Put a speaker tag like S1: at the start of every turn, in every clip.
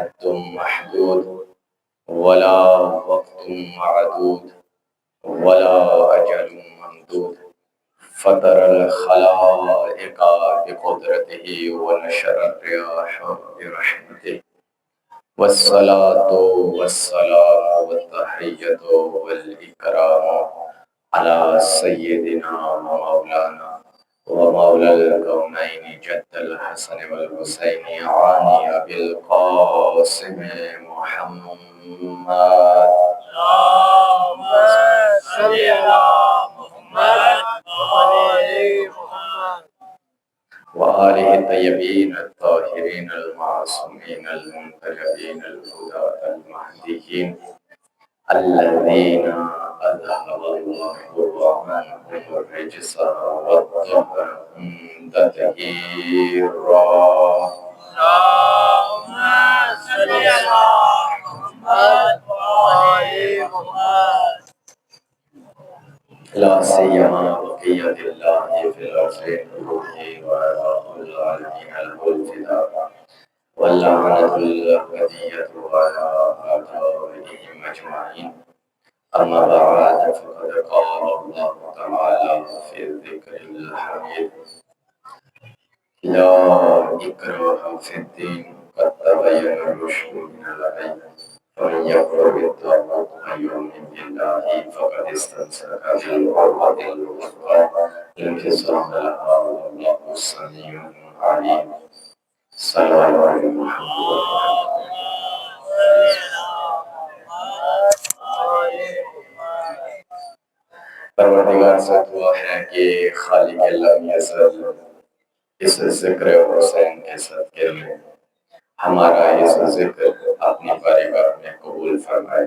S1: حد محدود ولا وقت معدود ولا أجل ممدود فطر الخلائق بقدرته ونشر الرياح برحمته والصلاة والسلام والتحية والإكرام على سيدنا ومولانا ومولى الكونين جد الحسن والحسين عاني أبي القاسم محمد.
S2: اللهم صل على محمد وآل محمد
S1: وآله الطيبين الطاهرين المعصومين المنتجبين الهداة المهديين الذين أذهب الله عنهم الرجس وطهرهم تطهيرا.
S2: اللهم صل على محمد وآل محمد
S1: لا سيما بقية الله في الأرض الروح وإله العالمين له الفداء واللعنة الأبدية على أعدائهم أجمعين. أما بعد فقد قال الله تعالى في الذكر الحميد لا إكراه في الدين قد تبين الرشد من الغي فمن يكفر بالطاغوت ويؤمن بالله فقد استمسك بالعروة الوثقى لا انفصام لها والله السميع العليم. صلى الله عليه وسلم. پروردگار سے دعا ہے کہ خالق لم یزل اس ذکر حسین کے صدقے میں ہمارا اس ذکر اپنی بارگاہ میں قبول فرمائے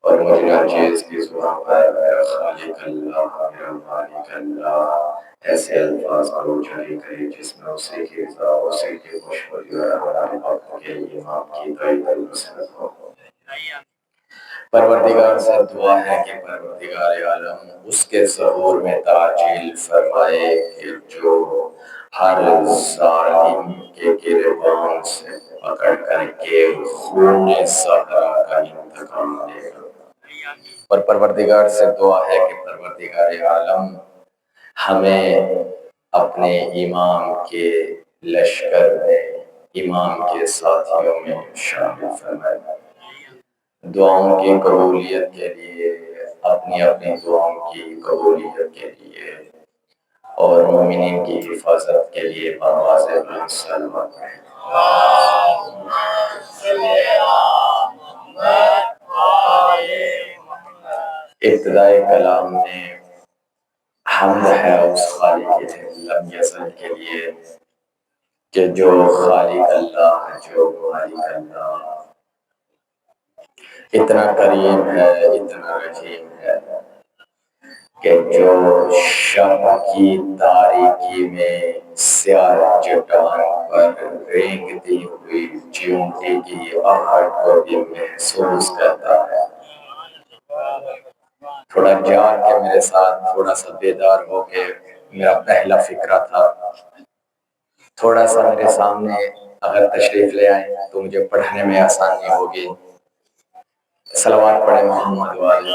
S1: اور مجھے ہر چیز کی زبان پر میرا خالق اللہ میرا مالک اللہ ایسے الفاظ کو جاری کرے جس میں اسی کی رضا اسی کی خوشبودی اور ہمارے وقت کے امام کی تائید المسرت ہو. پروردگار سے دعا ہے کہ پروردگار عالم اس کے ظہور میں تعجیل فرمائے کہ جو ہر ظالم کے گریبان سے پکڑ کر کے خون صحرا کا انتقام لے گا. اور پروردگار سے دعا ہے کہ پروردگار عالم ہمیں اپنے امام کے لشکر میں امام کے ساتھیوں میں شامل فرمائے. دعاؤں کی قبولیت کے لیے اپنی اپنی دعاؤں کی قبولیت کے لیے اور مومنین کی حفاظت کے لیے بآواز بلند صلوات پڑھیں.
S2: اللهم صل على محمد وآل محمد.
S1: ابتدائے کلام میں حمد ہے اس خالق لم یزل کے لیے کہ جو خالق اللہ جو مالک اللہ اتنا کریم ہے اتنا رحیم ہے کہ جو شب کی تاریکی میں سیاہ چٹان پر رینگتی ہوئی چیونٹی کی آہٹ کو بھی محسوس کرتا ہے. تھوڑا جاگ کے میرے ساتھ تھوڑا سا بیدار ہو کے میرا پہلا فکرہ تھا تھوڑا سا میرے سامنے اگر تشریف لے آئیں تو مجھے پڑھنے میں آسانی ہوگی. صلوات پڑھیں محمد والے.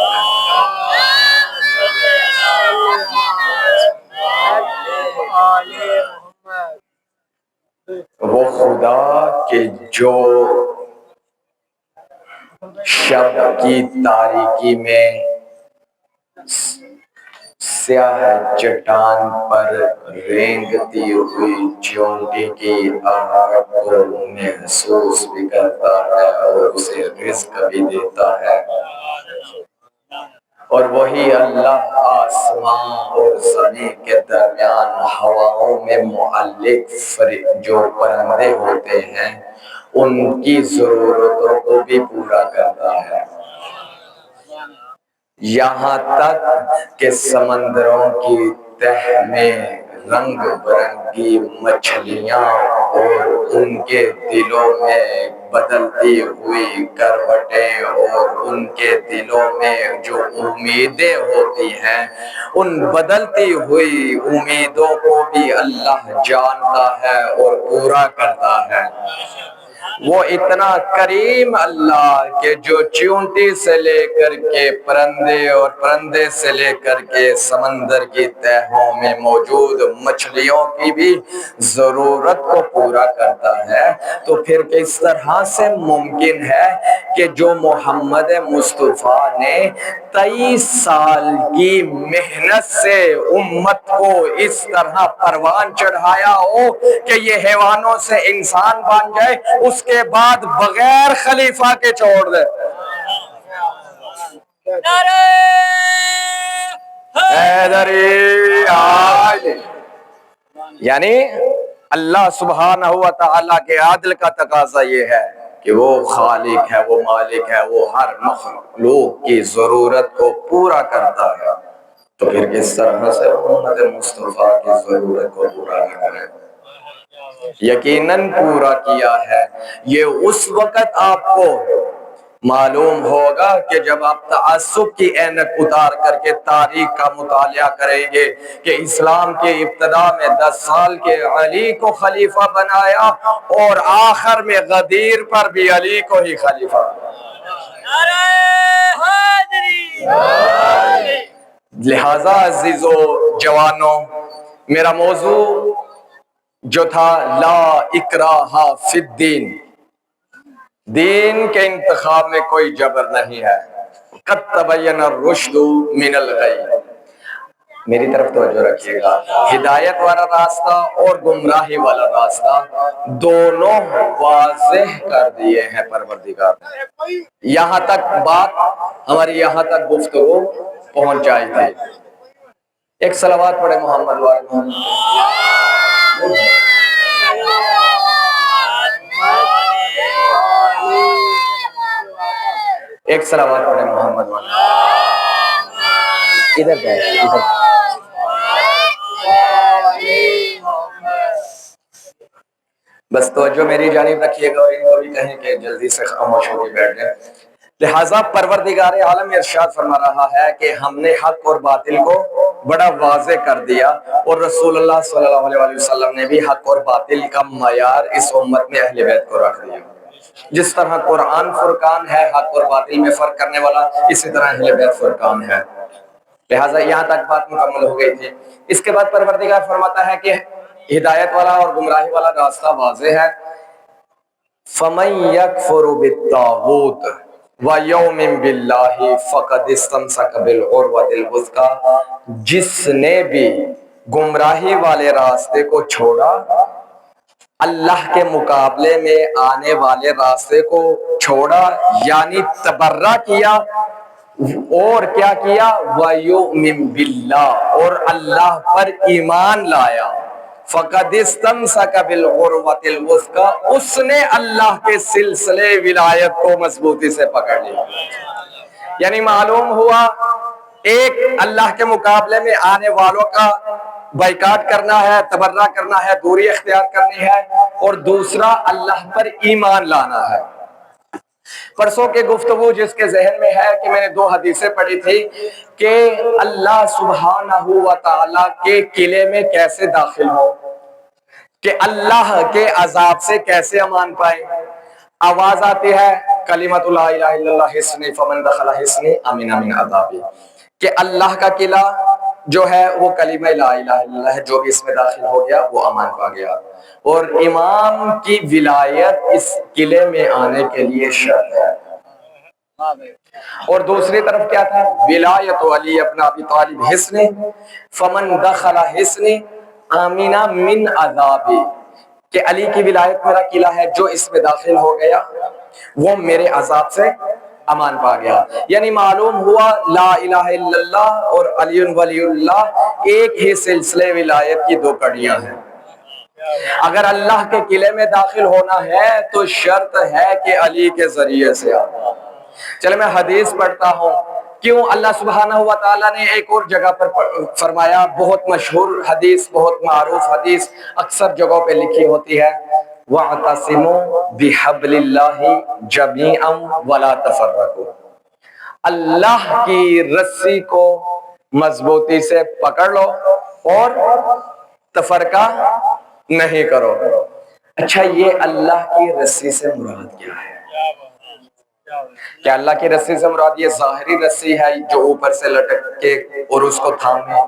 S1: وہ خدا کہ جو شب کی تاریکی میں سیاہ چٹان پر رینگتی ہوئی چیونٹی کی آہٹ کو محسوس بھی کرتا ہے اور اسے رزق بھی دیتا ہے. اور وہی اللہ آسمان اور زمین کے درمیان ہواؤں میں معلق جو پرندے ہوتے ہیں ان کی ضرورتوں کو بھی پورا کرتا ہے. یہاں تک کہ سمندروں کی تہ میں رنگ برنگی مچھلیاں اور ان کے دلوں میں بدلتی ہوئی کروٹیں اور ان کے دلوں میں جو امیدیں ہوتی ہیں ان بدلتی ہوئی امیدوں کو بھی اللہ جانتا ہے اور پورا کرتا ہے. وہ اتنا کریم اللہ کہ جو چیونٹی سے لے کر کے پرندے اور پرندے سے لے کر کے سمندر کی تہوں میں موجود مچھلیوں کی بھی ضرورت کو پورا کرتا ہے، تو پھر کس طرح سے ممکن ہے کہ جو محمد مصطفیٰ نے 23 سال کی محنت سے امت کو اس طرح پروان چڑھایا ہو کہ یہ حیوانوں سے انسان بن جائے، اس کے بعد بغیر خلیفہ کے چھوڑ دے؟ حیدری آج یعنی اللہ سبحانہ و تعالیٰ کے عدل کا تقاضا یہ ہے کہ وہ خالق ہے، وہ مالک ہے، وہ ہر مخلوق کی ضرورت کو پورا کرتا ہے، تو پھر کس طرح سے محمد مصطفیٰ کی ضرورت کو پورا نہ کرے؟ یقیناً پورا کیا ہے۔ یہ اس وقت آپ کو معلوم ہوگا کہ جب آپ تعصب کی اینک اتار کر کے تاریخ کا مطالعہ کریں گے کہ اسلام کے ابتدا میں 10 سال کے علی کو خلیفہ بنایا اور آخر میں غدیر پر بھی علی کو ہی خلیفہ بنایا۔ لہٰذا عزیزو جوانوں، میرا موضوع جو تھا لا اکراہ فی الدین، دین کے انتخاب میں کوئی جبر نہیں ہے، قد تبین الرشد من الغی۔ میری طرف توجہ رکھیے گا، ہدایت والا راستہ اور گمراہی والا راستہ دونوں واضح کر دیے ہیں پروردگار نے۔ یہاں تک بات ہماری یہاں تک گفتگو پہنچائی تھی۔ ایک صلوات پڑھے محمد والے محمد۔ ایک صلوات پڑھے محمد والے۔ ادھر بیٹھ، ادھر بس توجہ میری جانب رکھیے گا اور ان کو بھی کہیں کہ جلدی سے خاموش ہو کے بیٹھ جائیں۔ لہٰذا پروردگار عالم ارشاد فرما رہا ہے کہ ہم نے حق اور باطل کو بڑا واضح کر دیا، اور رسول اللہ صلی اللہ علیہ وسلم نے بھی حق اور باطل کا معیار اس امت میں اہل بیت کو رکھ دیا۔ جس طرح قرآن فرقان ہے حق اور باطل میں فرق کرنے والا، اسی طرح اہل بیت فرقان ہے۔ لہٰذا یہاں تک بات مکمل ہو گئی تھی۔ اس کے بعد پروردگار فرماتا ہے کہ ہدایت والا اور گمراہی والا راستہ واضح ہے۔ فَمَن يَكْفُرُ بِالطَّاغُوتِ وَيُؤْمِن بِاللَّهِ فَقَدِ اسْتَمْسَكَ بِالْعُرْوَةِ الْوُثْقَىٰ، جس نے بھی گمراہی والے راستے کو چھوڑا، اللہ کے مقابلے میں آنے والے راستے کو چھوڑا، یعنی تبرہ کیا، اور کیا کیا؟ وَيُؤْمِن بِاللَّهِ، اور اللہ پر ایمان لایا، فَقَدِ اسْتَمْسَكَ بِالْعُرْوَةِ الْوُثْقَىٰ، اس نے اللہ کے سلسلے ولایت کو مضبوطی سے پکڑ لیا۔ یعنی معلوم ہوا ایک اللہ کے مقابلے میں آنے والوں کا بائیکاٹ کرنا ہے، تبرہ کرنا ہے، دوری اختیار کرنی ہے، اور دوسرا اللہ پر ایمان لانا ہے۔ پرسوں کے گفتگو جس کے ذہن میں ہے کہ میں نے 2 حدیثیں پڑھی تھی کہ اللہ سبحانہ و تعالیٰ کے قلعے میں کیسے داخل ہو، کہ اللہ کے عذاب سے کیسے امان پائے۔ آواز آتی ہے کلمۃ لا الہ الا اللہ حصنی فمن دخل حصنی امن من عذابی، کہ اللہ کا قلعہ جو ہے وہ کلمہ لا الہ الا اللہ ہے، جو بھی اس میں داخل ہو گیا وہ امان پا گیا، اور امام کی ولایت اس قلعے میں آنے کے لیے شرط ہے۔ اور دوسری طرف کیا تھا؟ ولایت علی ابن ابی طالب حصنی فمن دخل حصنی آمین من عذابی، کہ علی کی ولایت میرا قلعہ ہے، جو اس میں داخل ہو گیا وہ میرے عذاب سے امان پا گیا۔ یعنی معلوم ہوا لا الہ الا اللہ اور علی ولی اللہ ایک ہی سلسلے ولایت کی 2 کڑیاں ہیں۔ اگر اللہ کے قلعے میں داخل ہونا ہے تو شرط ہے کہ علی کے ذریعے سے آنا۔ چلے میں حدیث پڑھتا ہوں، کیوں اللہ سبحانہ و تعالیٰ نے ایک اور جگہ پر فرمایا، بہت مشہور حدیث، بہت معروف حدیث، اکثر جگہوں پہ لکھی ہوتی ہے، وَاعْتَصِمُوا بِحَبْلِ اللَّهِ جَمِيعًا وَلَا تَفَرَّقُوا، اللہ کی رسی کو مضبوطی سے پکڑ لو اور تفرقہ نہیں کرو۔ اچھا یہ اللہ کی رسی سے مراد کیا ہے؟ کیا اللہ کی رسی سے مراد یہ ظاہری رسی ہے جو اوپر سے لٹک کے اور اس کو تھامے؟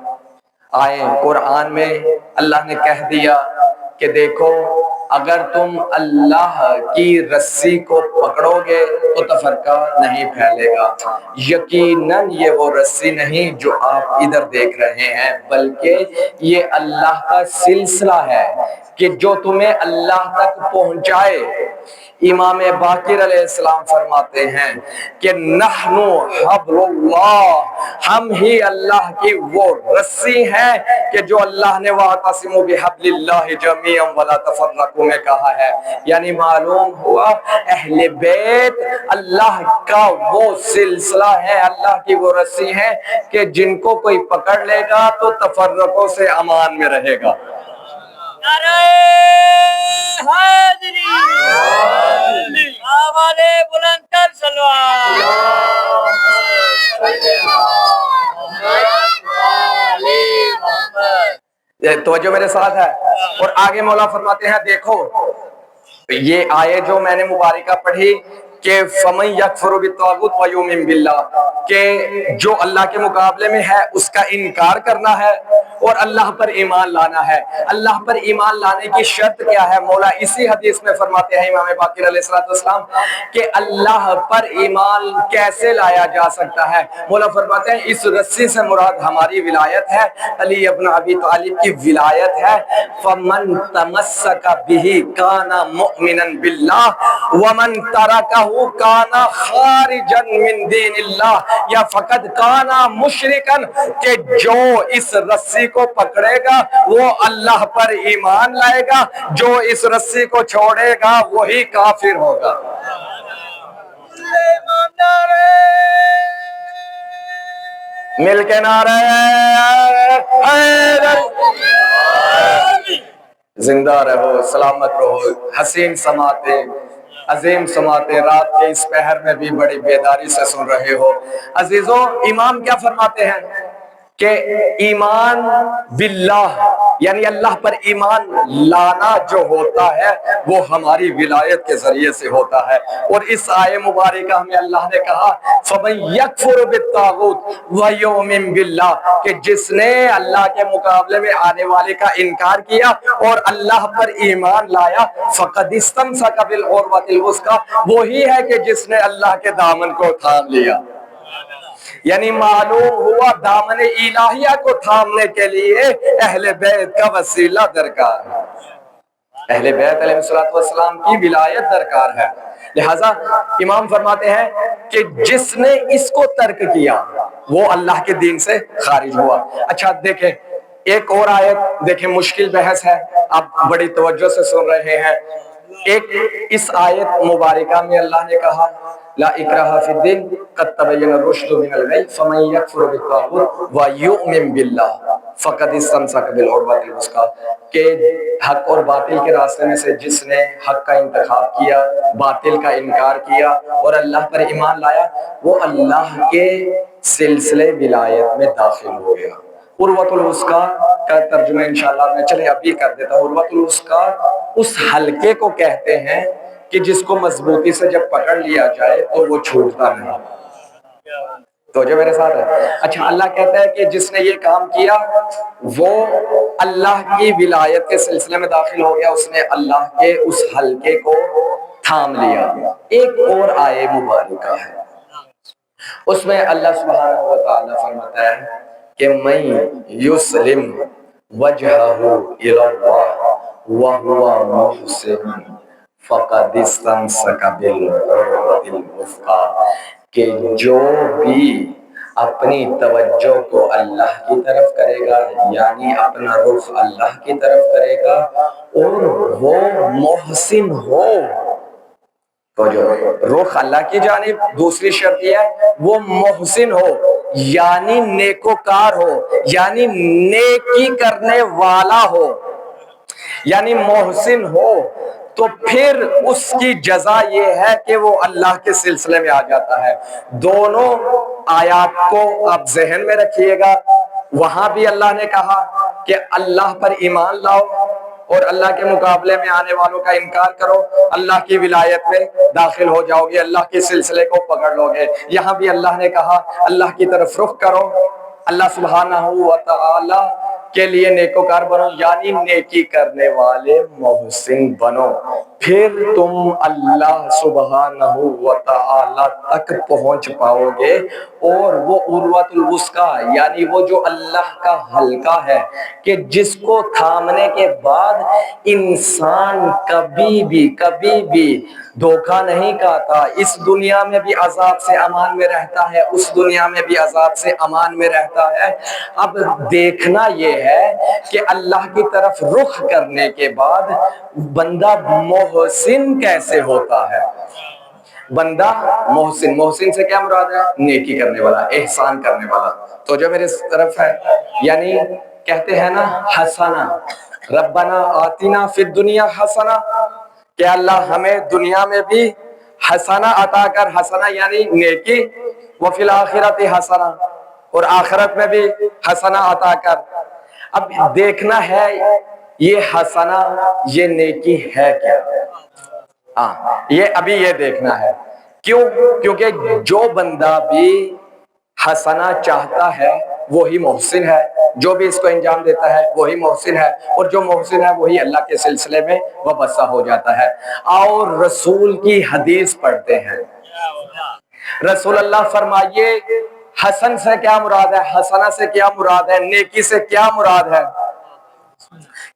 S1: آئیں قرآن میں اللہ نے کہہ دیا کہ دیکھو اگر تم اللہ کی رسی کو پکڑو گے تو تفرقہ نہیں پھیلے گا۔ یقیناً یہ وہ رسی نہیں جو آپ ادھر دیکھ رہے ہیں، بلکہ یہ اللہ کا سلسلہ ہے کہ جو تمہیں اللہ تک پہنچائے۔ امام باقر علیہ السلام فرماتے ہیں کہ نحن حبل اللہ، ہم ہی اللہ کی وہ رسی ہیں کہ جو اللہ نے وَاعْتَصِمُوا بِحَبْلِ اللَّهِ جَمِيعًا وَلَا تَفَرَّقُوا میں کہا ہے، یعنی معلوم ہوا اہل بیت اللہ کا وہ سلسلہ ہے، اللہ کی وہ رسی ہے کہ جن کو کوئی پکڑ لے گا تو تفرقوں سے امان میں رہے گا۔
S2: نعرہ حیدری، آواز بلند کر سلوات۔
S1: توجہ میرے ساتھ ہے؟ اور آگے مولا فرماتے ہیں دیکھو یہ آیت جو میں نے مبارکہ پڑھی کہ فَمَن يَكْفُرُ بِالطَّاغُوتِ وَيُؤْمِن بِاللَّهِ، کہ جو اللہ کے مقابلے میں ہے اس کا انکار کرنا ہے اور اللہ پر ایمان لانا ہے۔ اللہ پر ایمان لانے کی شرط کیا ہے؟ مولا اسی حدیث میں فرماتے ہیں امام باقر علیہ السلام کہ اللہ پر ایمان کیسے لایا جا سکتا ہے؟ مولا فرماتے ہیں اس رسی سے مراد ہماری ولایت ہے، علی ابن ابی طالب کی ولایت ہے۔ فَمَن تَمَسَّكَ بِهِ كَانَ مُؤْمِنًا بِاللَّهِ وَمَن تَرَكَهُ كَانَ خَارِجًا مِن دِینِ اللَّهِ، یا فقط کانا مشرکن، کہ جو اس رسی کو پکڑے گا وہ اللہ پر ایمان لائے گا، جو اس رسی کو چھوڑے گا وہی کافر ہوگا۔ مل کے نعرہ حیدر، زندہ رہو، سلامت رہو، حسین سماعتیں، عظیم سماعتیں رات کے اس پہر میں بھی بڑی بیداری سے سن رہے ہو۔ عزیزوں امام کیا فرماتے ہیں کہ ایمان باللہ یعنی اللہ پر ایمان لانا جو ہوتا ہے وہ ہماری ولایت کے ذریعے سے ہوتا ہے۔ اور اس آیے مبارکہ میں اللہ نے کہا فَمَن يَكْفُرُ بِالطَّاغُوتِ وَيُؤْمِن بِاللَّهِ، کہ جس نے اللہ کے مقابلے میں آنے والے کا انکار کیا اور اللہ پر ایمان لایا، فَقَدِ اسْتَمْسَكَ بِالْعُرْوَةِ الْوُثْقَىٰ، وہی ہے کہ جس نے اللہ کے دامن کو تھام لیا۔ یعنی معلوم ہوا دامن الہیہ کو تھامنے کے لیے اہل بیت کا وسیلہ درکار ہے، اہل بیت علیہ السلام کی ولایت درکار ہے۔ لہٰذا امام فرماتے ہیں کہ جس نے اس کو ترک کیا وہ اللہ کے دین سے خارج ہوا۔ اچھا دیکھیں ایک اور آیت دیکھیں، مشکل بحث ہے، آپ بڑی توجہ سے سن رہے ہیں۔ ایک اس آیت مبارکہ میں اللہ نے کہا لا اکراہ فی الدین قد تبین الرشد من الغی فمن یکفر بالطاغوت ویؤمن باللہ فقد استمسک بالعروۃ الوثقیٰ، کہ حق اور باطل کے راستے میں سے جس نے حق کا انتخاب کیا، باطل کا انکار کیا اور اللہ پر ایمان لایا، وہ اللہ کے سلسلے ولایت میں داخل ہو گیا۔ عروۃ الوثقیٰ کا ترجمہ انشاءاللہ میں چلے ابھی کر دیتا ہوں۔ عروۃ الوثقیٰ اس حلقے کو کہتے ہیں کہ جس کو مضبوطی سے جب پکڑ لیا جائے تو وہ چھوٹتا نہیں۔ تو جو میرے ساتھ ہے، اچھا اللہ کہتا ہے کہ جس نے یہ کام کیا وہ اللہ کی ولایت کے سلسلے میں داخل ہو گیا، اس نے اللہ کے اس حلقے کو تھام لیا۔ ایک اور آیے مبارکہ ہے، اس میں اللہ سبحانہ و تعالی فرماتا ہے کہ من یسلم وجہہ الی اللہ وہو محسن فقد استمسک بالعروۃ الوثقیٰ، کہ جو بھی اپنی توجہ کو اللہ کی طرف کرے گا یعنی اپنا رخ اللہ کی طرف کرے گا اور وہ محسن ہو، تو جو رخ اللہ کی جانب، دوسری شرط یہ ہے وہ محسن ہو یعنی نیکوکار ہو، یعنی نیکی کرنے والا ہو، یعنی محسن ہو، تو پھر اس کی جزا یہ ہے کہ وہ اللہ کے سلسلے میں آ جاتا ہے۔ دونوں آیات کو آپ ذہن میں رکھیے گا، وہاں بھی اللہ نے کہا کہ اللہ پر ایمان لاؤ
S3: اور اللہ کے مقابلے میں آنے والوں کا انکار کرو، اللہ کی ولایت میں داخل ہو جاؤ گے، اللہ کے سلسلے کو پکڑ لو گے۔ یہاں بھی اللہ نے کہا اللہ کی طرف رخ کرو، اللہ سبحانہ و تعالی کے لیے نیکوکار بنو، یعنی نیکی کرنے والے محسن بنو، پھر تم اللہ سبحانہ و تعالی تک پہنچ پاؤ گے۔ اور وہ عروۃ الوثقی یعنی وہ جو اللہ کا حلقہ ہے کہ جس کو تھامنے کے بعد انسان کبھی بھی دھوکہ نہیں کھاتا، اس دنیا میں بھی عذاب سے امان میں رہتا ہے، اس دنیا میں بھی عذاب سے امان میں رہتا ہے۔ اب دیکھنا یہ ہے کہ اللہ کی طرف رخ کرنے کے بعد بندہ محسن کیسے ہوتا ہے۔ بندہ محسن سے کیا مراد ہے؟ نیکی کرنے والا، احسان کرنے والا۔ تو جو میرے طرف ہے، یعنی کہتے ہیں نا حسنہ، ربنا آتنا فی الدنیا حسنہ، کہ اللہ ہمیں دنیا میں بھی حسنہ عطا کر، حسنہ یعنی نیکی، وفی الآخرۃ حسنہ، اور آخرت میں بھی حسنہ عطا کر۔ اب دیکھنا ہے یہ حسنہ، یہ نیکی ہے کیا؟ یہ دیکھنا ہے۔ کیوں؟ کیونکہ جو بندہ بھی حسنہ چاہتا ہے وہی محسن ہے، جو بھی اس کو انجام دیتا ہے وہی محسن ہے، اور جو محسن ہے وہی اللہ کے سلسلے میں وابستہ ہو جاتا ہے۔ اور رسول کی حدیث پڑھتے ہیں، رسول اللہ فرمائیے حسن سے کیا مراد ہے، حسنہ سے کیا مراد ہے، نیکی سے کیا مراد ہے،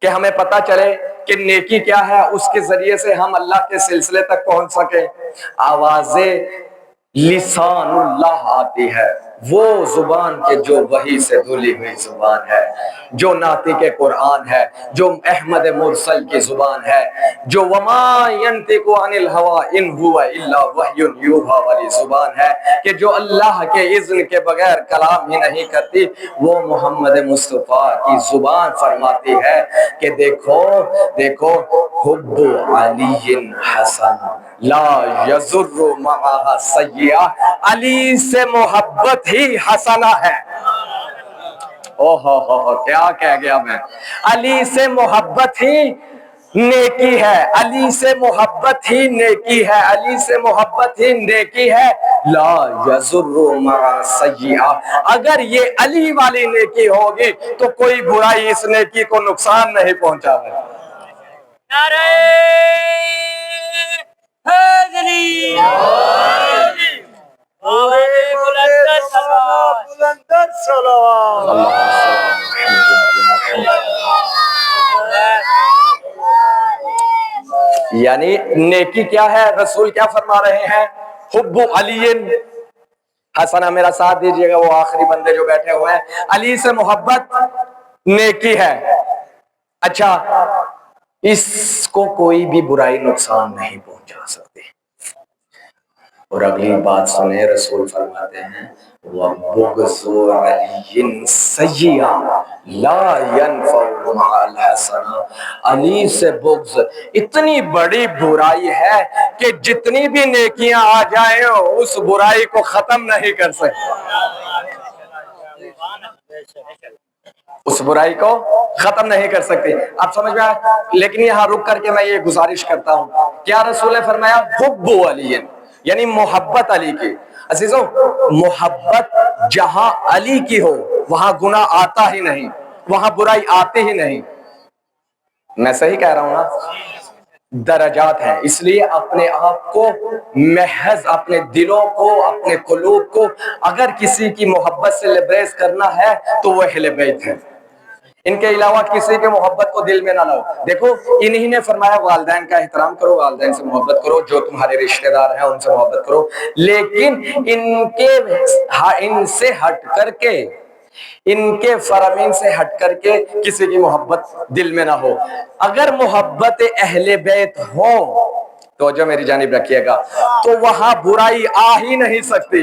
S3: کہ ہمیں پتہ چلے کہ نیکی کیا ہے، اس کے ذریعے سے ہم اللہ کے سلسلے تک پہنچ سکیں۔ آواز لسان اللہ آتی ہے، وہ زبان کے جو وحی سے دھلی ہوئی زبان ہے، جو ناطق قرآن ہے، جو احمد مرسل کی زبان ہے، جو وما ینطق عن الہوی ان هو الا وحی یوحی والی زبان ہے، کہ جو اللہ کے اذن کے بغیر کلام ہی نہیں کرتی، وہ محمد مصطفیٰ کی زبان فرماتی ہے کہ دیکھو حب علی حسن لا یضر معها سیئہ، علی سے محبت ہی حسنہ ہے۔ کیا کہہ گیا میں، علی سے محبت ہی نیکی ہے، علی سے محبت ہی نیکی ہے، علی سے محبت ہی نیکی ہے، لا یضر مع سیئہ، اگر یہ علی والی نیکی ہوگی تو کوئی برائی اس نیکی کو نقصان نہیں پہنچا ہے۔
S2: نعرہ حیدری،
S4: بلندر صلوات۔
S3: یعنی نیکی کیا ہے، رسول کیا فرما رہے ہیں، حب علی حسنہ، میرا ساتھ دیجئے گا وہ آخری بندے جو بیٹھے ہوئے ہیں، علی سے محبت نیکی ہے۔ اچھا، اس کو کوئی بھی برائی نقصان نہیں پہنچا سکتی۔ اور اگلی بات سنیں، رسول فرماتے ہیں وَبُغْضُ عَلِيٍّ سَيِّئَةٌ لَا يَنْفَعُ مَعَ الْحَسَنَةِ، علی سے بغض اتنی بڑی برائی ہے کہ جتنی بھی نیکیاں آ جائیں اس برائی کو ختم نہیں کر سکتی، اس برائی کو ختم نہیں کر سکتی۔ آپ سمجھ میں آئے؟ لیکن یہاں رک کر کے میں یہ گزارش کرتا ہوں، کیا رسول نے فرمایا حب علی، یعنی محبت علی کی۔ عزیزوں، محبت جہاں علی کی ہو وہاں گناہ آتا ہی نہیں، وہاں برائی آتی ہی نہیں۔ میں صحیح کہہ رہا ہوں نا؟ درجات ہیں، اس لیے اپنے آپ کو محض اپنے دلوں کو، اپنے قلوب کو اگر کسی کی محبت سے لبریز کرنا ہے تو وہ اہل بیت ہے، ان کے علاوہ کسی کے محبت کو دل میں نہ لاؤ۔ دیکھو انہی نے فرمایا والدین کا احترام کرو، والدین سے محبت کرو، جو تمہارے رشتہ دار ہیں ان سے محبت کرو، لیکن ان سے ہٹ کر کے، ان کے فرامین سے ہٹ کر کے کسی کی محبت دل میں نہ ہو۔ اگر محبت اہل بیت ہو تو جو میری جانب رکھیے گا تو وہاں برائی آ ہی نہیں سکتی۔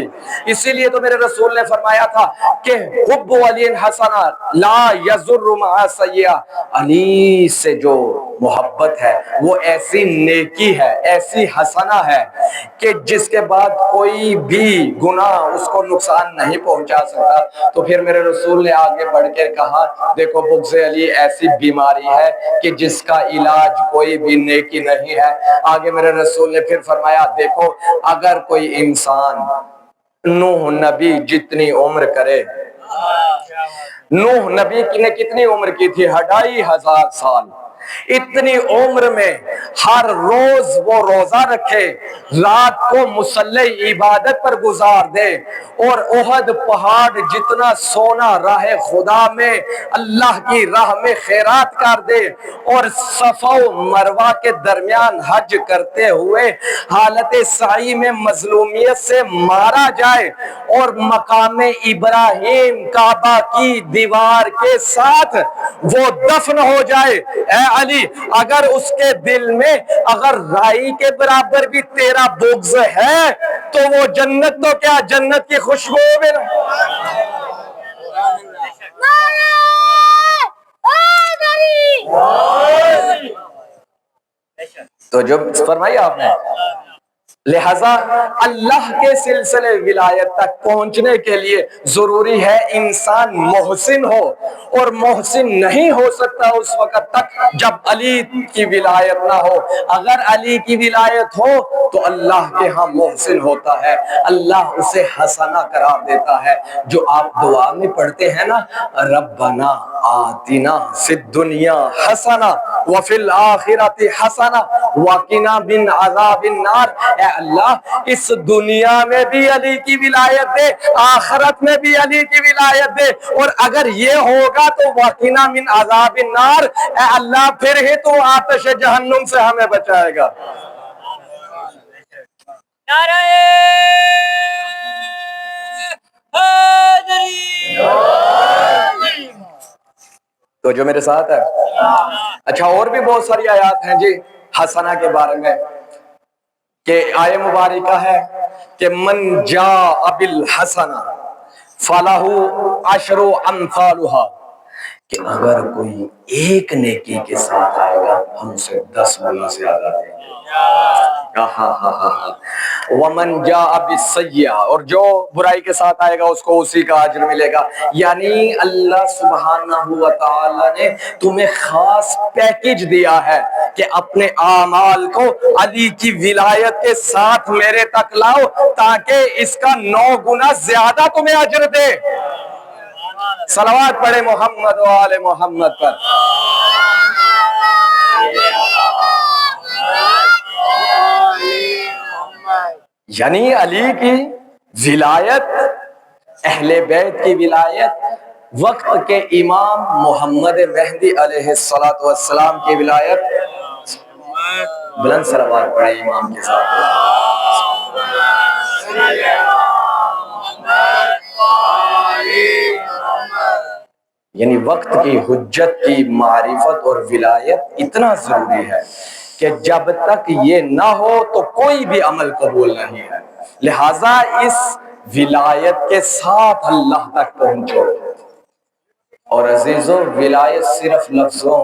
S3: اسی لیے تو میرے رسول نے فرمایا تھا کہ حب علی حسنہ لا یضر مع سیئہ، علی سے جو محبت ہے، وہ ایسی نیکی ہے، ایسی حسنہ ہے کہ جس کے بعد کوئی بھی گناہ اس کو نقصان نہیں پہنچا سکتا۔ تو پھر میرے رسول نے آگے بڑھ کے کہا دیکھو بغض علی ایسی بیماری ہے کہ جس کا علاج کوئی بھی نیکی نہیں ہے۔ آگے میرے رسول نے پھر فرمایا دیکھو اگر کوئی انسان نوح نبی جتنی عمر کرے، نوح نبی نے کتنی عمر کی تھی؟ 2500 سال۔ اتنی عمر میں ہر روز وہ روزہ رکھے، رات کو مصلی عبادت پر گزار دے، اور احد پہاڑ جتنا سونا راہ خدا میں اللہ کی راہ میں خیرات کر دے، اور صفا و مروہ کے درمیان حج کرتے ہوئے حالت سعی میں مظلومیت سے مارا جائے، اور مقام ابراہیم کعبہ کی دیوار کے ساتھ وہ دفن ہو جائے، اے علی اگر اس کے دل میں اگر رائی کے برابر بھی تیرا بغض ہے تو وہ جنت تو کیا جنت کی خوشبو میں تو جو فرمایا آپ نے، لہذا اللہ کے سلسلے ولایت تک پہنچنے کے لیے ضروری ہے انسان محسن ہو، اور محسن نہیں ہو سکتا اس وقت تک جب علی کی ولایت نہ ہو۔ اگر علی کی ولایت ہو تو اللہ کے ہاں محسن ہوتا ہے، اللہ اسے حسنہ قرار دیتا ہے۔ جو آپ دعا میں پڑھتے ہیں نا، ربنا آتنا فی الدنیا حسنہ وفی الآخرۃ حسنہ وقنا من عذاب النار، اے اللہ اس دنیا میں بھی علی کی ولایت دے، آخرت میں بھی علی کی ولایت دے، اور اگر یہ ہوگا تو وقنا من عذاب النار، اے اللہ پھر ہی تو آتش جہنم سے ہمیں بچائے گا۔
S2: نعرہ حیدری۔
S3: تو جو میرے ساتھ ہے، اچھا اور بھی بہت ساری آیات ہیں جی حسنہ کے بارے میں، کہ آیہ مبارکہ ہے کہ من جاء بالحسنہ فلہ عشر امثالها، کہ اگر کوئی ایک نیکی کے ساتھ آئے گا ہم اسے 10 گنا زیادہ دیں گے۔ ومن جاء بالسیئہ، اور جو برائی کے ساتھ آئے گا اس کو اسی کا اجر ملے گا۔ یعنی اللہ سبحانہ و تعالی نے تمہیں خاص پیکج دیا ہے کہ اپنے اعمال کو علی کی ولایت کے ساتھ میرے تک لاؤ تاکہ اس کا 9 گنا زیادہ تمہیں اجر دے۔ صلوات پڑھے محمد و آل محمد پر۔ یعنی علی کی ولایت، اہل بیت کی ولایت، وقت کے امام محمد مہدی علیہ السلام کی ولایت، بلند صلوات پڑھے امام کے ساتھ۔ یعنی وقت کی حجت کی معرفت اور ولایت اتنا ضروری ہے کہ جب تک یہ نہ ہو تو کوئی بھی عمل قبول نہیں ہے۔ لہٰذا اس ولایت کے ساتھ اللہ تک پہنچو۔ اور عزیزو، ولایت صرف لفظوں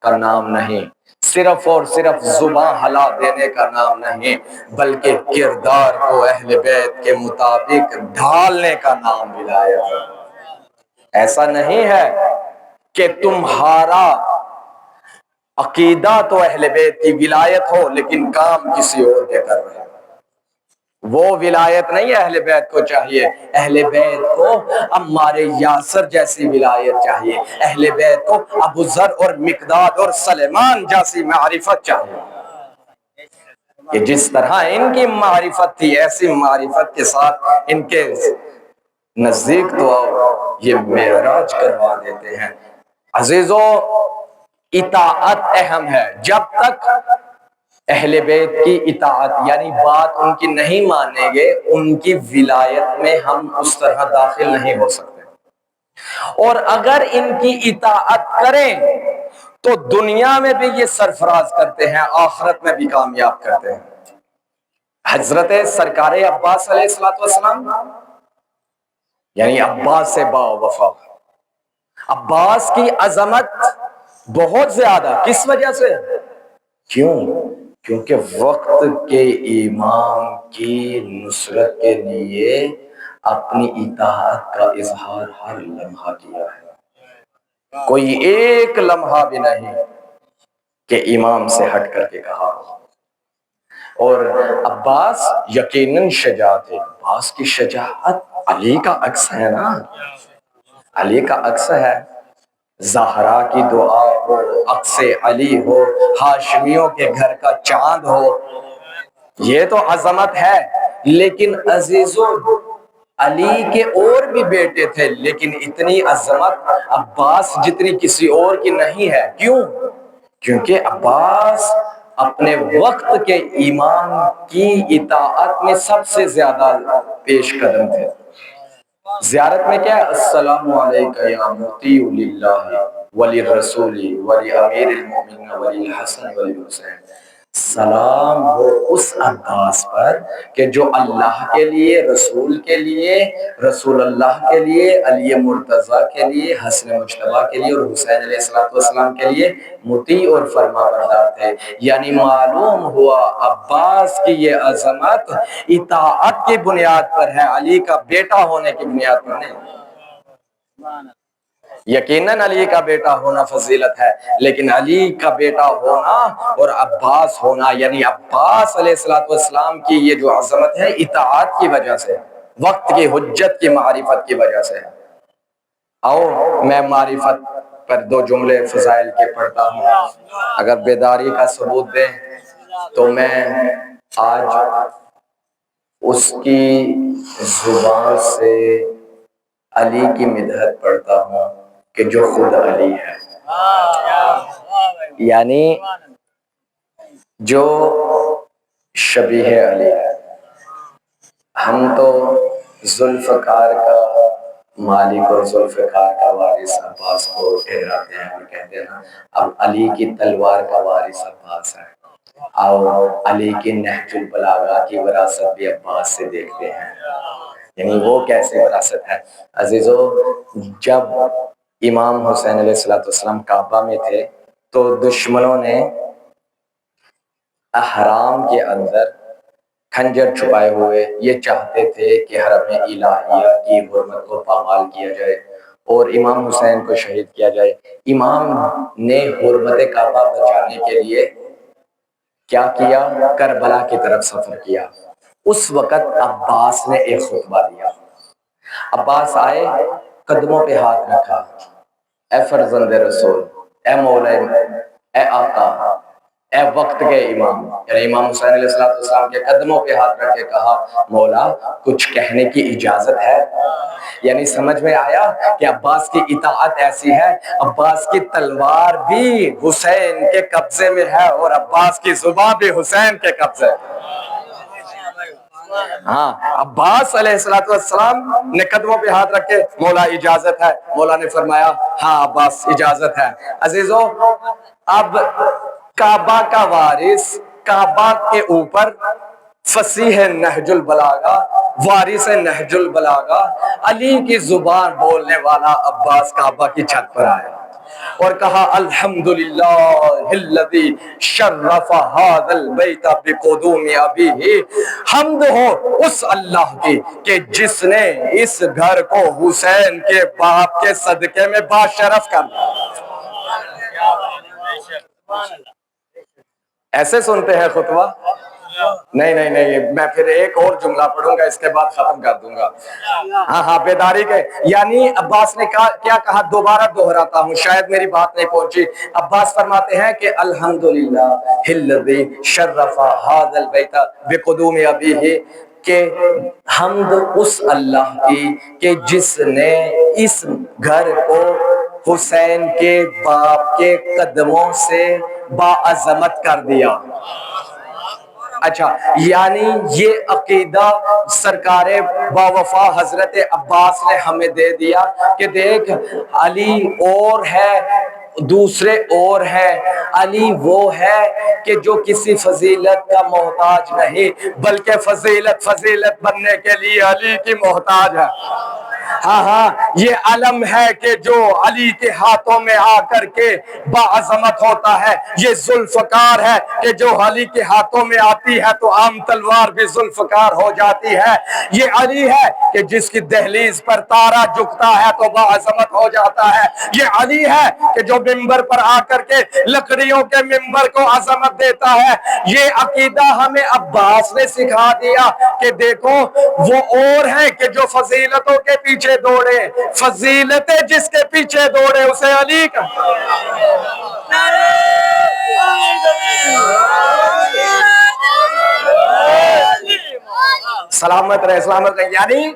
S3: کا نام نہیں، صرف اور صرف زبان ہلا دینے کا نام نہیں، بلکہ کردار کو اہل بیت کے مطابق ڈھالنے کا نام ولایت ہے۔ ایسا نہیں ہے کہ تمہارا عقیدہ تو اہل بیت کی ولایت ہو لیکن کام کسی اور کے کر رہے ہیں، وہ ولایت نہیں اہل بیت کو چاہیے۔ اہل بیت کو عمار یاسر جیسی ولایت چاہیے، اہل بیت کو ابو ذر اور مقداد اور سلیمان جیسی معرفت چاہیے، کہ جس طرح ان کی معرفت تھی ایسی معرفت کے ساتھ ان کے نزدیک تو یہ معراج کروا دیتے ہیں۔ عزیزو، اطاعت اہم ہے۔ جب تک اہل بیت کی اطاعت یعنی بات ان کی نہیں مانیں گے، ان کی ولایت میں ہم اس طرح داخل نہیں ہو سکتے، اور اگر ان کی اطاعت کریں تو دنیا میں بھی یہ سرفراز کرتے ہیں، آخرت میں بھی کامیاب کرتے ہیں۔ حضرت سرکار عباس علیہ السلام، یعنی عباس سے با وفا، عباس کی عظمت بہت زیادہ. کس وجہ سے؟ کیوں؟ کیونکہ وقت کے امام کی نصرت کے لیے اپنی اطاعت کا اظہار ہر لمحہ کیا ہے. کوئی ایک لمحہ بھی نہیں کہ امام سے ہٹ کر کے کہا. اور عباس یقیناً شجاع تھے. عباس کی شجاعت علی کا عکس ہے نا، علی کا عکس ہے. زہرا کی دعا ہو، عکس علی ہو، ہاشمیوں کے گھر کا چاند ہو، یہ تو عظمت ہے. لیکن عزیزو، علی کے اور بھی بیٹے تھے لیکن اتنی عظمت عباس جتنی کسی اور کی نہیں ہے. کیوں؟ کیونکہ عباس اپنے وقت کے امام کی اطاعت میں سب سے زیادہ پیش قدم تھے. زیارت میں کیا ہے؟ السلام علیکہ یا مطیع للہ ولی الرسول ولی امیر المؤمنین ولی الحسن ولی الحسین. سلام ہو اس عباس پر کہ جو اللہ کے لیے، رسول کے لیے، رسول اللہ کے لیے، علی مرتضیٰ کے لیے، حسن مجتبیٰ کے لیے اور حسین علیہ السلام کے لیے مطیع اور فرما بردار تھے. یعنی معلوم ہوا عباس کی یہ عظمت اطاعت کی بنیاد پر ہے، علی کا بیٹا ہونے کی بنیاد پر نہیں. یقیناً علی کا بیٹا ہونا فضیلت ہے، لیکن علی کا بیٹا ہونا اور عباس ہونا، یعنی عباس علیہ السلام کی یہ جو عظمت ہے اطاعت کی وجہ سے، وقت کی حجت کی معرفت کی وجہ سے. آؤ میں معرفت پر دو جملے فضائل کے پڑھتا ہوں، اگر بیداری کا ثبوت دیں تو میں آج اس کی زبان سے علی کی مدحت پڑھتا ہوں کہ جو خود علی ہے، یعنی جو شبیہ علی ہے. ہم تو ذوالفقار کا مالک اور ذوالفقار کا وارث عباس کو ٹھہراتے ہیں اور کہتے ہیں نا اب علی کی تلوار کا وارث عباس ہے. اور علی کی نہج البلاغہ کی وراثت بھی عباس سے دیکھتے ہیں. یعنی وہ کیسے وراثت ہے عزیزو؟ جب امام حسین علیہ السلام کعبہ میں تھے تو دشمنوں نے احرام کے اندر خنجر چھپائے ہوئے یہ چاہتے تھے کہ حرم الہیہ کی حرمت کو پامال کیا جائے اور امام حسین کو شہید کیا جائے. امام نے حرمت کعبہ بچانے کے لیے کیا کیا؟ کربلا کی طرف سفر کیا. اس وقت عباس نے ایک خطبہ دیا. عباس آئے، قدموں پہ ہاتھ رکھا، اے فرزند رسول، اے مولا، اے آقا، اے وقت کے امام، یعنی امام حسین علیہ السلام کے قدموں پہ ہاتھ رکھ کے کہا مولا کچھ کہنے کی اجازت ہے؟ یعنی سمجھ میں آیا کہ عباس کی اطاعت ایسی ہے، عباس کی تلوار بھی حسین کے قبضے میں ہے اور عباس کی زبان بھی حسین کے قبضے میں. ہاں، عباس علیہ السلام نے قدموں پہ ہاتھ رکھ کے مولا اجازت ہے. مولا نے فرمایا ہاں عباس اجازت ہے. عزیزو، اب کعبہ کا وارث، کعبہ کے اوپر فصیح نہج البلاغہ، وارث نہج البلاغہ، علی کی زبان بولنے والا عباس کعبہ کی چھت پر آیا اور کہا الحمدللہ الذی شرف ھذا البیت بقدوم ابیہ. حمد ہو اس اللہ کی کہ جس نے اس گھر کو حسین کے باپ کے صدقے میں باشرف کر دیا. ایسے سنتے ہیں خطبہ؟ نہیں، میں پھر ایک اور جملہ پڑھوں گا، اس کے بعد ختم کر دوں گا. ہاں بیداری کے، یعنی عباس نے کیا کہا؟ دوبارہ دہراتا ہوں، شاید میری بات نہیں پہنچی. عباس فرماتے ہیں کہ الحمدللہ الذی شرف ھذا البیت بقدوم ابیہ، کہ حمد اس اللہ کی کہ جس نے اس گھر کو حسین کے باپ کے قدموں سے باعظمت کر دیا. اچھا، یعنی یہ عقیدہ سرکار باوفا حضرت عباس نے ہمیں دے دیا کہ دیکھ علی اور ہے، دوسرے اور ہے. علی وہ ہے کہ جو کسی فضیلت کا محتاج نہیں، بلکہ فضیلت بننے کے لیے علی کی محتاج ہے. ہاں ہاں یہ علم ہے کہ جو علی کے ہاتھوں میں آ کر کے باعظمت ہوتا ہے، یہ ذوالفقار ہے کہ جو علی کے ہاتھوں میں آتی ہے تو عام تلوار بھی ذوالفقار ہو جاتی ہے، یہ علی ہے کہ جس کی دہلیز پر تارا جھکتا ہے تو باعظمت ہو جاتا ہے، یہ علی ہے کہ جو ممبر پر آ کر کے لکڑیوں کے ممبر کو عظمت دیتا ہے۔ یہ عقیدہ ہمیں عباس نے سکھا دیا کہ دیکھو وہ اور ہیں کہ جو فضیلتوں کے پیچھے دوڑے، فضیلتیں جس کے پیچھے دوڑے اسے علی کا سلامت رہے سلامت رہے۔ یعنی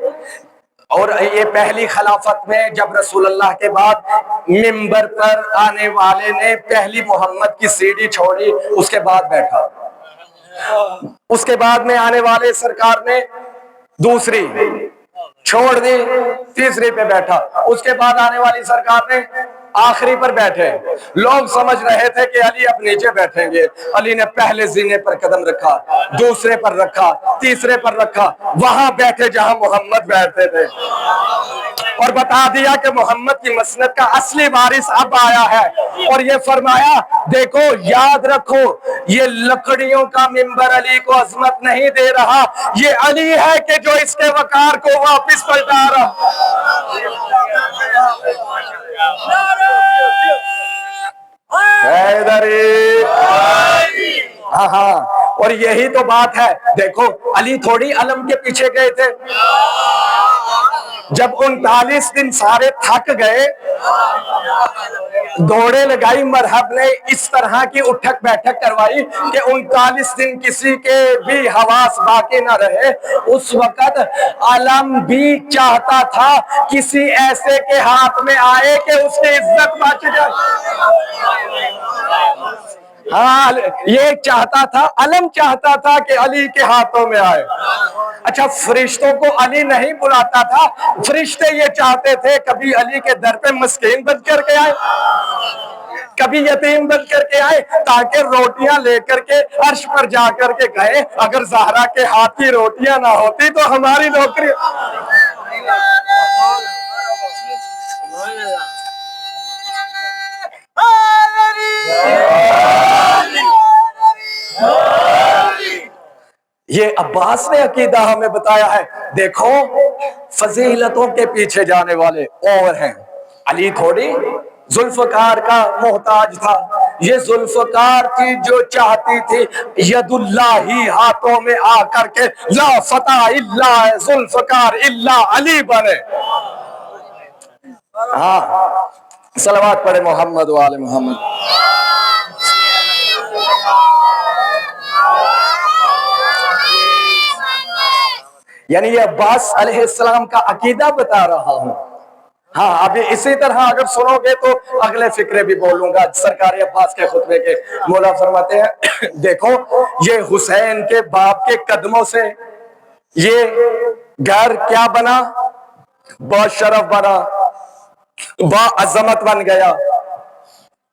S3: اور یہ پہلی خلافت میں جب رسول اللہ کے بعد ممبر پر آنے والے نے پہلی محمد کی سیڑھی چھوڑی، اس کے بعد بیٹھا، اس کے بعد میں آنے والے سرکار نے دوسری چھوڑ دی، تیسری پہ بیٹھا، اس کے بعد آنے والی سرکار نے آخری پر بیٹھے۔ لوگ سمجھ رہے تھے کہ علی اب نیچے بیٹھیں گے، علی نے پہلے زینے پر قدم رکھا، دوسرے پر رکھا، تیسرے پر رکھا، وہاں بیٹھے جہاں محمد بیٹھتے تھے، اور بتا دیا کہ محمد کی مسند کا اصلی وارث اب آیا ہے، اور یہ فرمایا دیکھو یاد رکھو یہ لکڑیوں کا ممبر علی کو عظمت نہیں دے رہا، یہ علی ہے کہ جو اس کے وقار کو واپس پلٹا رہا۔ حیدری، ہاں ہاں، اور یہی تو بات ہے، دیکھو علی تھوڑی علم کے پیچھے گئے تھے، جب 39 دن سارے تھک گئے، دوڑے لگائی، مرحب نے اس طرح کی اٹھک بیٹھک کروائی کہ 39 دن کسی کے بھی حواس باقی نہ رہے، اس وقت علم بھی چاہتا تھا کسی ایسے کے ہاتھ میں آئے کہ اس کی عزت بچ جائے۔ ہاں یہ چاہتا تھا، علم چاہتا تھا کہ علی کے ہاتھوں میں آئے۔ اچھا فرشتوں کو علی نہیں بلاتا تھا، فرشتے یہ چاہتے تھے کبھی علی کے در پہ مسکین بن کر کے آئے، کبھی یتیم بن کر کے آئے، تاکہ روٹیاں لے کر کے عرش پر جا کر کے کہے اگر زہرا کے ہاتھ کی روٹیاں نہ ہوتی تو ہماری نوکری۔ یہ عباس نے عقیدہ ہمیں بتایا ہے، دیکھو فضیلتوں کے پیچھے جانے والے اور ہیں، علی تھوڑی ذوالفقار کا محتاج تھا، یہ ذوالفقار کی جو چاہتی تھی ید اللہ ہی ہاتھوں میں آ کر کے لا فتح الا ذوالفقار الا علی بنے۔ ہاں صلوات پڑھے محمد و آل محمد۔ یعنی یہ عباس علیہ السلام کا عقیدہ بتا رہا ہوں۔ ہاں ابھی اسی طرح اگر سنو گے تو اگلے فکرے بھی بولوں گا سرکار عباس کے خطبے کے۔ مولا فرماتے ہیں دیکھو یہ حسین کے باپ کے قدموں سے یہ گھر کیا بنا، با شرف بنا، با عظمت بن گیا۔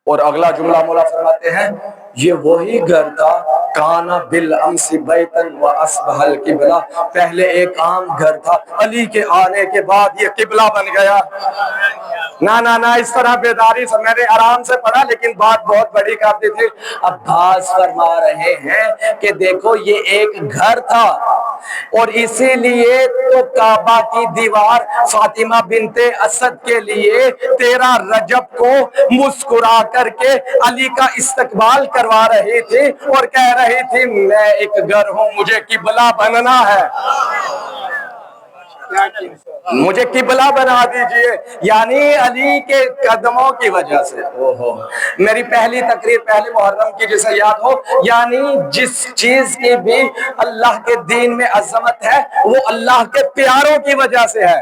S3: اور اگلا جملہ مولا فرماتے ہیں یہ وہی گھر تھا کانا بالامس بیتن و اصبح القبلہ، پہلے ایک عام گھر تھا، علی کے آنے کے بعد یہ قبلہ بن گیا۔ نہ اس طرح بیداری سے میں نے آرام سے پڑھا لیکن بات بہت بڑی کرتی تھی۔ عباس فرما رہے ہیں کہ دیکھو یہ ایک گھر تھا، اور اسی لیے تو کعبہ کی دیوار فاطمہ بنت اسد کے لیے 13 رجب کو مسکرا کر کے علی کا استقبال کروا رہی تھی اور کہہ رہی تھی میں ایک گھر ہوں، مجھے قبلہ بننا ہے، مجھے قبلہ بنا دیجئے۔ یعنی علی کے قدموں کی وجہ سے میری پہلی تقریر پہلے محرم کی جسے یاد ہو، یعنی جس چیز کی بھی اللہ کے دین میں عظمت ہے وہ اللہ کے پیاروں کی وجہ سے ہے،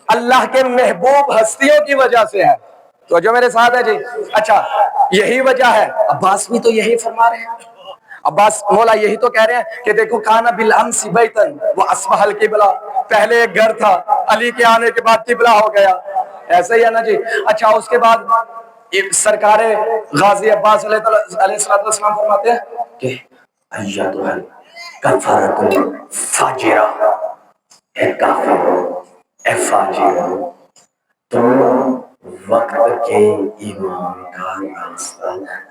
S3: اللہ کے محبوب ہستیوں کی وجہ سے ہے۔ تو جو میرے ساتھ ہے جی، اچھا یہی وجہ ہے، عباس بھی تو یہی فرما رہے ہیں، عباس مولا یہی تو کہہ رہے ہیں کہ دیکھو کانا بالامس بیتن و اصبح القبلہ، پہلے ایک گھر تھا، علی کے آنے کے بعد قبلہ ہو گیا، ایسے ہی ہے نا جی۔ اچھا اس کے بعد سرکار غازی عباس علیہ السلام فرماتے ہیں کہ ایتھا الکفرۃ الفاجرہ، اے کافر
S1: اے فاجرو، تم وقت کے امام کا راستہ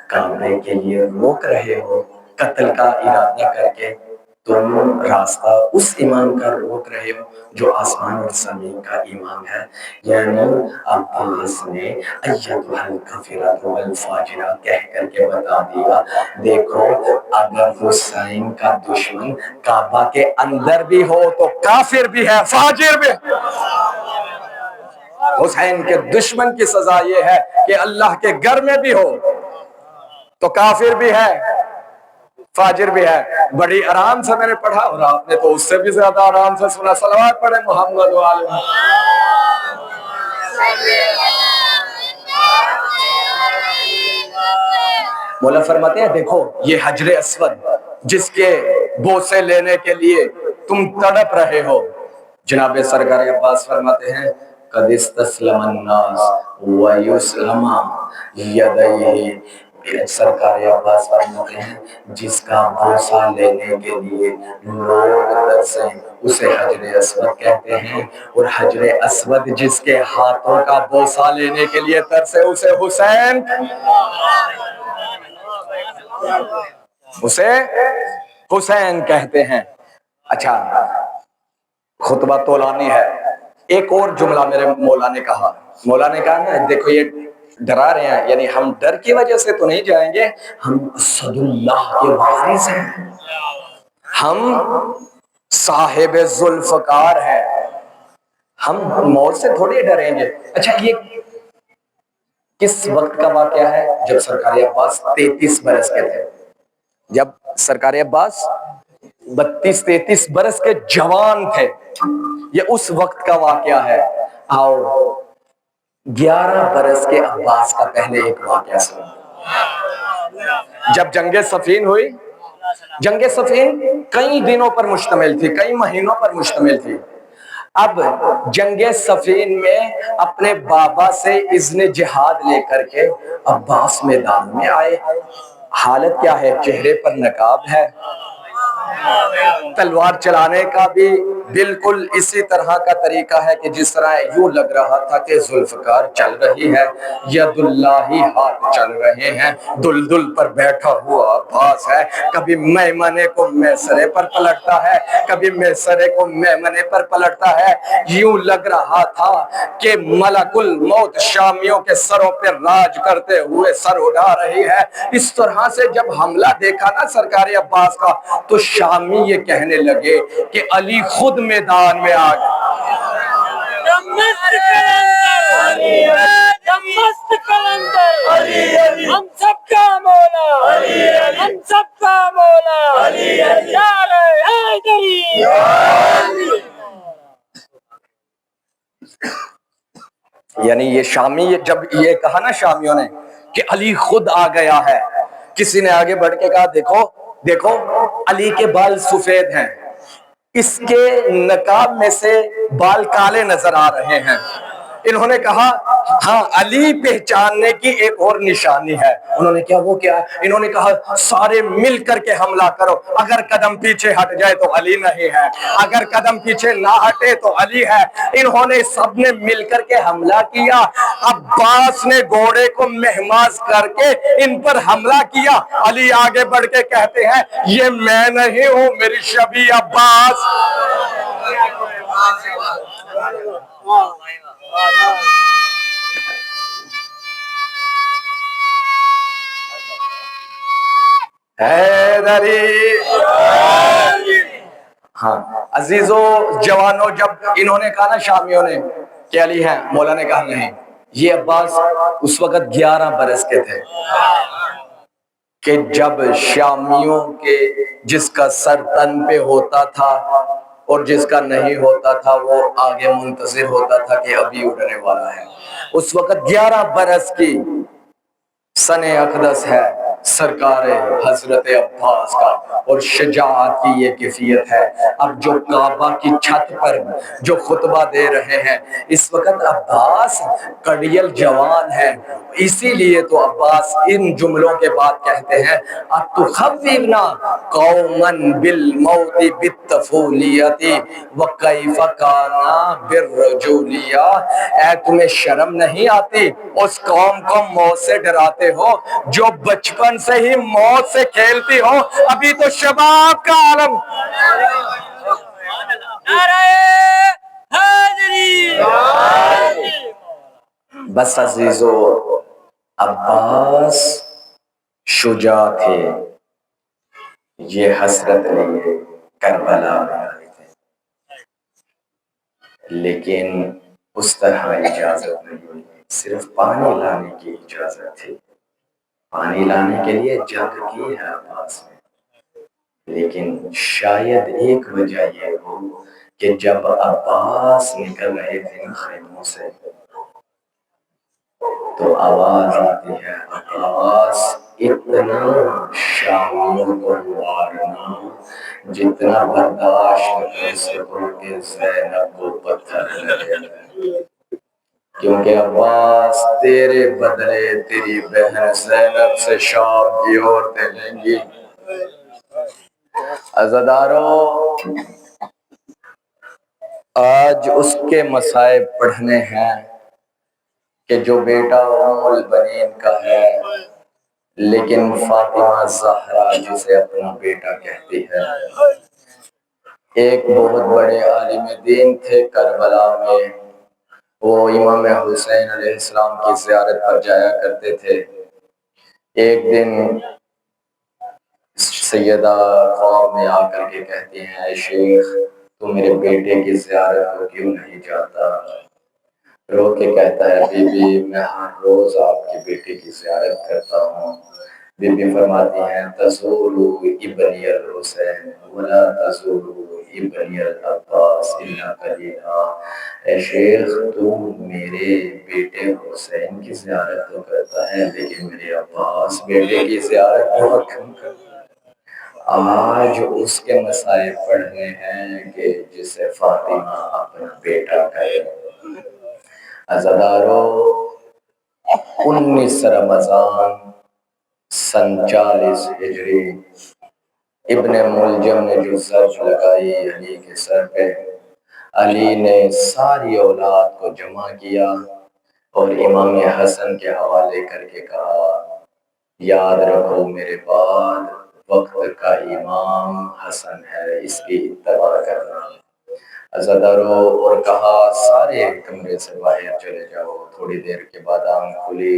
S1: کعبے کے لیے روک رہے ہو، قتل کا ارادہ کر کے تم راستہ اس امام کا روک رہے ہو جو آسمان اور زمین کا امام ہے۔ یعنی عباس نے ایتھا الکافرۃ والفاجرہ کہہ کر کے بتا دیا، دیکھو اگر حسین کا دشمن کعبہ کے اندر بھی ہو تو کافر بھی ہے، فاجر بھی ہے۔ حسین کے دشمن کی سزا یہ ہے کہ اللہ کے گھر میں بھی ہو تو کافر بھی ہے، فاجر بھی ہے۔ بڑی آرام سے میں نے پڑھا اور آپ نے تو اس سے بھی زیادہ آرام سے سنا۔ صلوات پڑھیں محمد وآلہ۔ مولا فرماتے ہیں دیکھو یہ حجر اسود جس کے بوسے لینے کے لیے تم تڑپ رہے ہو، جناب سرکار عباس فرماتے ہیں قد استسلم الناس ویسلم یدیہ، سرکار عباس فرماتے ہیں جس کا بوسہ لینے کے لیے لوگ ترسیں اسے حجر اسود کہتے ہیں، اور حجر اسود جس کے ہاتھوں کا بوسہ لینے کے لیے ترسے اسے حسین، اسے حسین کہتے ہیں۔ اچھا خطبہ طولانی ہے، ایک اور جملہ میرے مولا نے کہا، مولا نے کہا نا دیکھو یہ ڈرا رہے ہیں، یعنی ہم ڈر کی وجہ سے تو نہیں جائیں گے، ہم اسد اللہ کے وارث ہیں، ہم صاحب ذوالفقار ہیں، ہم موت سے تھوڑی ڈریں گے۔ اچھا یہ کس وقت کا واقعہ ہے؟ جب سرکار عباس 33 برس کے تھے، جب سرکار عباس 32-33 برس کے جوان تھے، یہ اس وقت کا واقعہ ہے۔ آؤ 11 برس کے عباس کا پہلے ایک واقعہ سنو۔ جب جنگ صفین ہوئی، جنگ صفین کئی دنوں پر مشتمل تھی، کئی مہینوں پر مشتمل تھی۔ اب جنگ صفین میں اپنے بابا سے اذن جہاد لے کر کے عباس میدان میں آئے۔ حالت کیا ہے؟ چہرے پر نقاب ہے، تلوار چلانے کا بھی بالکل اسی طرح کا طریقہ ہے کہ جس طرح یوں لگ رہا تھا کہ ذوالفقار چل رہی ہے، ید اللہ ہی ہاتھ چل رہے ہیں، دلدل پر بیٹھا ہوا عباس ہے، کبھی میمنے کو میسرے پر پلٹتا ہے، کبھی میسرے کو میمنے پر پلٹتا ہے۔ یوں لگ رہا تھا کہ ملک الموت شامیوں کے سروں پر راج کرتے ہوئے سر اڑا رہی ہے۔ اس طرح سے جب حملہ دیکھا نا سرکار عباس کا تو شامی یہ کہنے لگے کہ علی خود میدان میں آ گئے۔
S2: مست کلندر ہم سب کا مولا، ہم سب کا مولا، یار حیدری۔
S3: یعنی یہ شامی جب یہ کہا نا شامیوں نے کہ علی خود آ گیا ہے، کسی نے آگے بڑھ کے کہا دیکھو دیکھو علی کے بال سفید ہیں، اس کے نقاب میں سے بال کالے نظر آ رہے ہیں۔ انہوں نے کہا ہاں علی پہچاننے کی ایک اور نشانی ہے۔ انہوں نے کیا وہ کیا ہے؟ انہوں نے کہا سارے مل کر کے حملہ کرو، اگر قدم پیچھے ہٹ جائے تو علی نہیں ہے، اگر قدم پیچھے نہ ہٹے تو علی ہے۔ انہوں نے سب نے مل کر کے حملہ کیا۔ عباس نے گھوڑے کو مہماز کر کے ان پر حملہ کیا۔ علی آگے بڑھ کے کہتے ہیں یہ میں نہیں ہوں، میری شبیہ عباس۔ حیدری۔ ہاں عزیزو جوانو، جب انہوں نے کہا نا شامیوں نے کہ علی ہیں، مولا نے کہا نہیں، یہ عباس اس وقت 11 برس کے تھے کہ جب شامیوں کے جس کا سر تن پہ ہوتا تھا اور جس کا نہیں ہوتا تھا وہ آگے منتظر ہوتا تھا کہ ابھی اڑنے والا ہے۔ اس وقت 11 برس کی سن اقدس ہے سرکار حضرت عباس کا، اور شجاعت کی یہ کیفیت ہے۔ اب جو کعبہ کی چھت پر جو خطبہ دے رہے ہیں، اس وقت عباس کڑیل جوان ہے، اسی لیے تو عباس ان جملوں کے بعد کہتے ہیں اتخوفنا قوما بالموت بالطفولیت وکیف کان بالرجولیہ، اے تمہیں شرم نہیں آتی اس قوم کو موت سے ڈراتے ہو جو بچپن سے ہی موت سے کھیلتی ہو، ابھی تو شباب کا عالم۔
S2: نعرہ حیدری،
S3: بس عزیزو، عباس شجاع تھے، یہ حسرت لیے کربلا میں آئے تھے، لیکن اس طرح اجازت نہیں ہوئی، صرف پانی لانے کی اجازت تھی۔ پانی لانے کے لیے جنگ کی ہے عباس نے، لیکن شاید ایک وجہ یہ ہو کہ جب عباس نکل رہے تھے نا خیموں سے تو آواز آتی ہے عباس اتنا شامیوں کو مارنا جتنا برداشت کر سکو کہ زینب کو پتھر لگے، کیونکہ عباس تیرے بدلے تیری بہن زینب سے شام کی عورتیں لیں گی۔ عزادارو، آج اس کے مصائب پڑھنے ہیں کہ جو بیٹا ام البنین کا ہے لیکن فاطمہ زہرا جسے اپنا بیٹا کہتی ہے۔ ایک بہت بڑے عالم دین تھے کربلا میں، وہ امام حسین علیہ السلام کی زیارت پر جایا کرتے تھے۔ ایک دن سیدہ خواب میں آ کر کے کہتی ہیں اے شیخ تو میرے بیٹے کی زیارت کو کیوں نہیں جاتا؟ رو کے کہتا ہے بی بی میں ہر روز آپ کے بیٹے کی زیارت کرتا ہوں۔ بی بی فرماتی ہیں تزورو ابنی الحسین ولا تزورو ابنی العباس الا قلیلا، اے شیخ تو میرے بیٹے حسین کی زیارت تو کرتا ہے لیکن میرے عباس بیٹے کی زیارت بہت کم کرتا ہے۔ آج اس کے مصائب پڑھنے ہیں کہ جسے فاطمہ اپنا بیٹا کہے۔ عزادارو، 19 رمضان سن 40 ہجری ابن ملجم نے جو ضرب لگائی علی کے سر پہ، علی نے ساری اولاد کو جمع کیا اور امام حسن کے حوالے کر کے کہا یاد رکھو میرے بعد وقت کا امام حسن ہے، اس کی اتباع کرنا۔ عزادارو، اور کہا سارے کمرے سے باہر چلے جاؤ۔ تھوڑی دیر کے بعد آنکھ کھلی